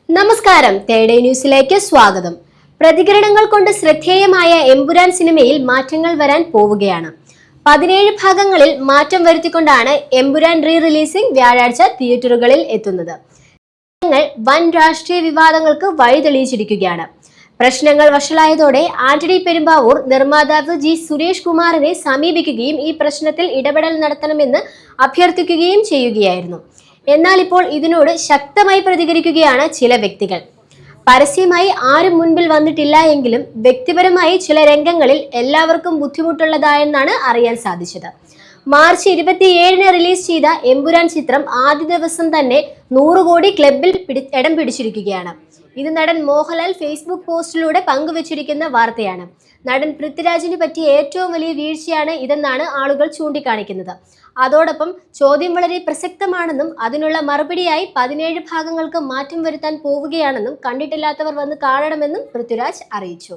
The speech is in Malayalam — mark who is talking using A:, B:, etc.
A: നമസ്കാരം, തേടേ ന്യൂസിലേക്ക് സ്വാഗതം. പ്രതികരണങ്ങൾ കൊണ്ട് ശ്രദ്ധേയമായ എമ്പുരാൻ സിനിമയിൽ മാറ്റങ്ങൾ വരാൻ പോവുകയാണ്. 17 ഭാഗങ്ങളിൽ മാറ്റം വരുത്തിക്കൊണ്ടാണ് എമ്പുരാൻ റീ റിലീസിംഗ് വ്യാഴാഴ്ച തിയേറ്ററുകളിൽ എത്തുന്നത്. വൻ രാഷ്ട്രീയ വിവാദങ്ങൾക്ക് വഴിതെളിയിച്ചിരിക്കുകയാണ്. പ്രശ്നങ്ങൾ വഷളായതോടെ ആന്റണി പെരുമ്പാവൂർ നിർമ്മാതാവ് ജി സുരേഷ് കുമാറിനെ സമീപിക്കുകയും ഈ പ്രശ്നത്തിൽ ഇടപെടൽ നടത്തണമെന്ന് അഭ്യർത്ഥിക്കുകയും ചെയ്യുകയായിരുന്നു. എന്നാൽ ഇപ്പോൾ ഇതിനോട് ശക്തമായി പ്രതികരിക്കുകയാണ് ചില വ്യക്തികൾ. പരസ്യമായി ആരും മുൻപിൽ വന്നിട്ടില്ല എങ്കിലും വ്യക്തിപരമായി ചില രംഗങ്ങളിൽ എല്ലാവർക്കും ബുദ്ധിമുട്ടുള്ളതായെന്നാണ് അറിയാൻ സാധിച്ചത്. മാർച്ച് 27-ന് റിലീസ് ചെയ്ത എമ്പുരാൻ ചിത്രം ആദ്യ ദിവസം തന്നെ 100 കോടി ക്ലബിൽ ഇടം പിടിച്ചിരിക്കുകയാണ്. ഇത് നടൻ മോഹൻലാൽ ഫേസ്ബുക്ക് പോസ്റ്റിലൂടെ പങ്കുവച്ചിരിക്കുന്ന വാർത്തയാണ്. നടൻ പൃഥ്വിരാജിന് പറ്റിയ ഏറ്റവും വലിയ വീഴ്ചയാണ് ഇതെന്നാണ് ആളുകൾ ചൂണ്ടിക്കാണിക്കുന്നത്. അതോടൊപ്പം ചോദ്യം വളരെ പ്രസക്തമാണെന്നും അതിനുള്ള മറുപടിയായി 17 ഭാഗങ്ങൾക്ക് മാറ്റം വരുത്താൻ പോവുകയാണെന്നും കണ്ടിട്ടില്ലാത്തവർ വന്ന് കാണണമെന്നും പൃഥ്വിരാജ് അറിയിച്ചു.